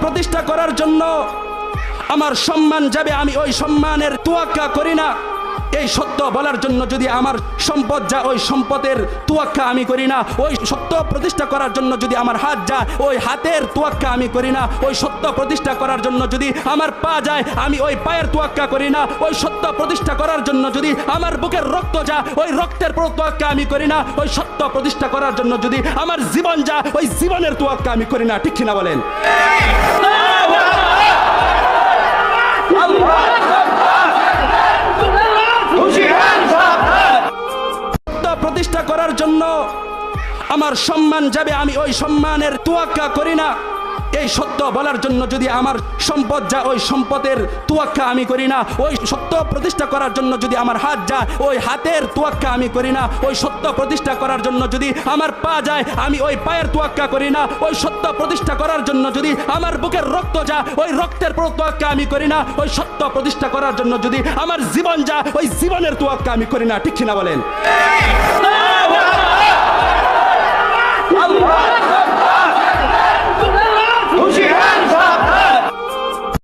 প্রতিষ্ঠা করার জন্য আমার সম্মান যাবে, আমি ওই সম্মানের তোয়াক্কা করি না। এই সত্য বলার জন্য যদি আমার সম্পদ যায়, ওই সম্পদের তোয়াক্কা আমি করি না। ওই সত্য প্রতিষ্ঠা করার জন্য যদি আমার হাত যায়, ওই হাতের তোয়াক্কা আমি করি না। ওই সত্য প্রতিষ্ঠা করার জন্য যদি আমার পা যায়, আমি ওই পায়ের তোয়াক্কা করি না। ওই সত্য প্রতিষ্ঠা করার জন্য যদি আমার বুকের রক্ত যায়, ওই রক্তের তোয়াক্কা আমি করি না। ওই সত্য প্রতিষ্ঠা করার জন্য যদি আমার জীবন যায়, ওই জীবনের তোয়াক্কা আমি করি না। ঠিক কিনা বলেন? প্রতিষ্ঠা করার জন্য আমার সম্মান যাবে, আমি ওই সম্মানের তোয়াক্কা করি না। এই সত্য বলার জন্য যদি আমার সম্পদ যায়, ওই সম্পদের তোয়াক্কা আমি করি না। ওই সত্য প্রতিষ্ঠা করার জন্য যদি আমার হাত যায়, ওই হাতের তোয়াক্কা আমি করি না। ওই সত্য প্রতিষ্ঠা করার জন্য যদি আমার পা যায়, আমি ওই পায়ের তোয়াক্কা করি না। ওই সত্য প্রতিষ্ঠা করার জন্য যদি আমার বুকের রক্ত যায়, ওই রক্তের তোয়াক্কা আমি করি না। ওই সত্য প্রতিষ্ঠা করার জন্য যদি আমার জীবন যায়, ওই জীবনের তোয়াক্কা আমি করি না। ঠিক কিনা বলেন?